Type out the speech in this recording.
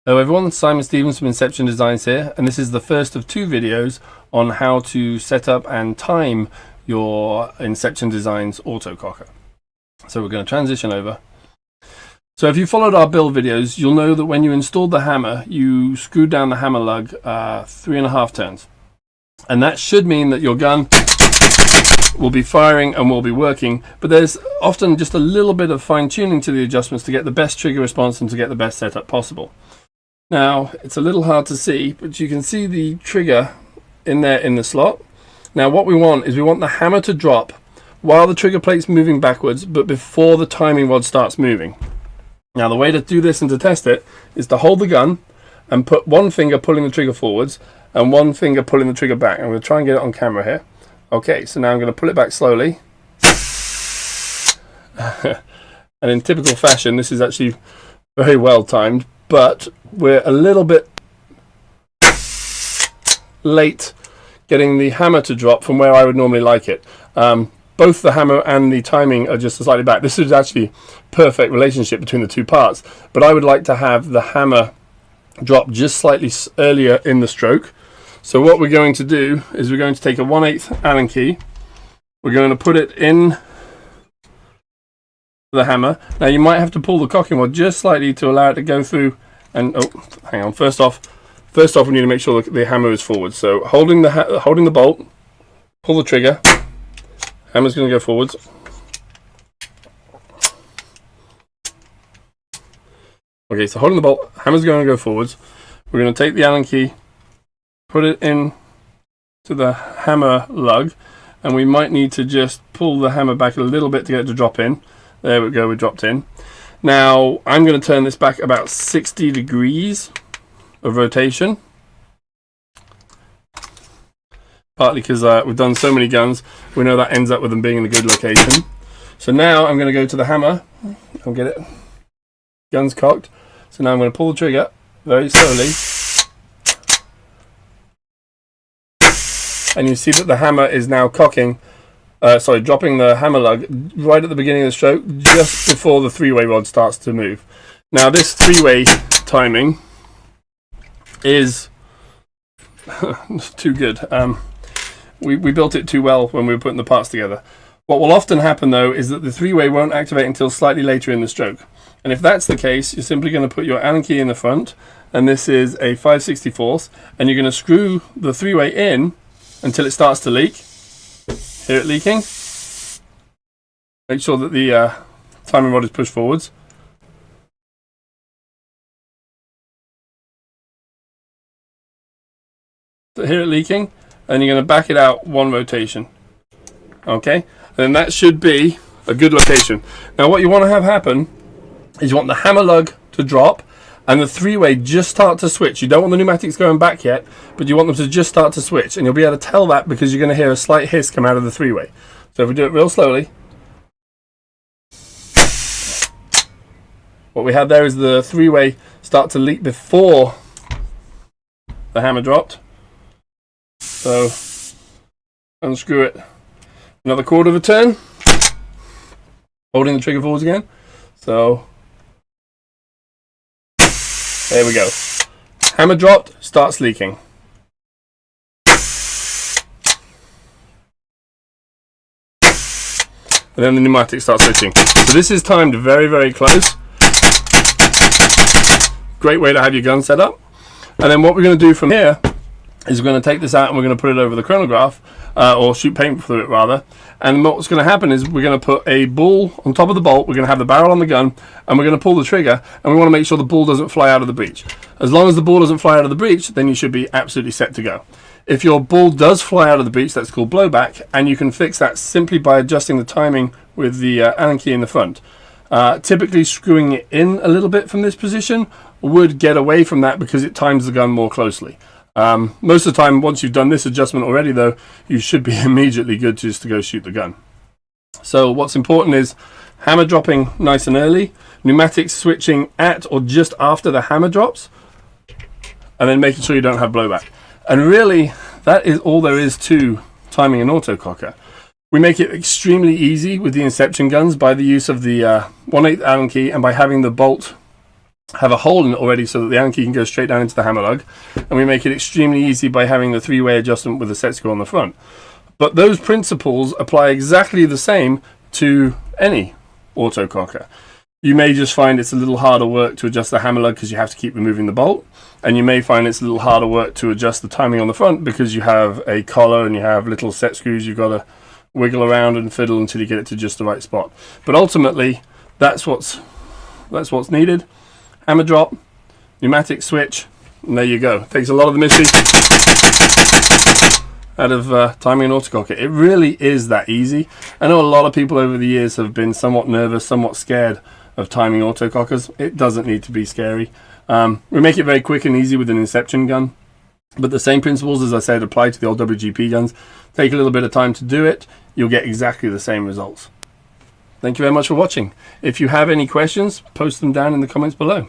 Hello everyone, Simon Stevens from Inception Designs here, and this is the first of two videos on how to set up and time your Inception Designs Autococker. So we're going to transition over. So if you followed our build videos, you'll know that when you installed the hammer, you screwed down the hammer lug 3.5 turns. And that should mean that your gun will be firing and will be working, but there's often just a little bit of fine-tuning to the adjustments to get the best trigger response and to get the best setup possible. Now, it's a little hard to see, but you can see the trigger in there in the slot. Now, what we want is we want the hammer to drop while the trigger plate's moving backwards, but before the timing rod starts moving. Now, the way to do this and to test it is to hold the gun and put one finger pulling the trigger forwards and one finger pulling the trigger back. I'm going to try and get it on camera here. Okay, so now I'm going to pull it back slowly. And in typical fashion, this is actually very well timed, but we're a little bit late getting the hammer to drop from where I would normally like it. Both the hammer and the timing are just slightly back. This is actually perfect relationship between the two parts, but I would like to have the hammer drop just slightly earlier in the stroke. So what we're going to do is we're going to take a 1/8 Allen key. We're going to put it in the hammer. Now you might have to pull the cocking rod just slightly to allow it to go through. And oh, hang on. First off, we need to make sure the hammer is forward. So holding the bolt, pull the trigger. Hammer's going to go forwards. Okay, so holding the bolt, hammer's going to go forwards. We're going to take the Allen key, put it in to the hammer lug, and we might need to just pull the hammer back a little bit to get it to drop in. There we go, we dropped in. Now I'm going to turn this back about 60 degrees of rotation, partly because we've done so many guns, we know that ends up with them being in a good location. So now I'm going to go to the hammer. I'll get it. Gun's cocked. So now I'm going to pull the trigger very slowly. And you see that the hammer is now dropping the hammer lug right at the beginning of the stroke, just before the three-way rod starts to move. Now this three-way timing is too good. We built it too well when we were putting the parts together. What will often happen though is that the three-way won't activate until slightly later in the stroke. And if that's the case, you're simply going to put your Allen key in the front, and this is a 5/64, and you're going to screw the three-way in until it starts to leak. Hear it leaking? Make sure that the timing rod is pushed forwards. So hear it leaking, and you're going to back it out one rotation. Okay? And then that should be a good location. Now what you want to have happen is you want the hammer lug to drop and the three-way just start to switch. You don't want the pneumatics going back yet, but you want them to just start to switch, and you'll be able to tell that because you're going to hear a slight hiss come out of the three-way. So if we do it real slowly, what we had there is the three-way start to leak before the hammer dropped. So unscrew it another 1/4 of a turn, holding the trigger forwards again. So there we go. Hammer dropped, starts leaking. And then the pneumatic starts switching. So this is timed very, very close. Great way to have your gun set up. And then what we're going to do from here is we're going to take this out and we're going to put it over the chronograph, or shoot paint through it rather. And what's going to happen is we're going to put a ball on top of the bolt, we're going to have the barrel on the gun, and we're going to pull the trigger, and we want to make sure the ball doesn't fly out of the breech. As long as the ball doesn't fly out of the breech, then you should be absolutely set to go. If your ball does fly out of the breech, that's called blowback, and you can fix that simply by adjusting the timing with the Allen key in the front. Typically screwing it in a little bit from this position would get away from that because it times the gun more closely. Most of the time, once you've done this adjustment already though, you should be immediately good just to go shoot the gun. So what's important is hammer dropping nice and early, pneumatics switching at or just after the hammer drops, and then making sure you don't have blowback. And really, that is all there is to timing an autococker. We make it extremely easy with the Inception guns by the use of the 1/8 Allen key and by having the bolt have a hole in it already so that the Allen key can go straight down into the hammer lug, and we make it extremely easy by having the three-way adjustment with the set screw on the front. But those principles apply exactly the same to any autococker. You may just find it's a little harder work to adjust the hammer lug because you have to keep removing the bolt, and you may find it's a little harder work to adjust the timing on the front because you have a collar and you have little set screws you've got to wiggle around and fiddle until you get it to just the right spot. But ultimately, that's what's needed. Hammer drop, pneumatic switch, and there you go. Takes a lot of the mystery out of timing an autococker. It really is that easy. I know a lot of people over the years have been somewhat nervous, somewhat scared of timing autocockers. It doesn't need to be scary. We make it very quick and easy with an Inception gun, but the same principles, as I said, apply to the old WGP guns. Take a little bit of time to do it. You'll get exactly the same results. Thank you very much for watching. If you have any questions, post them down in the comments below.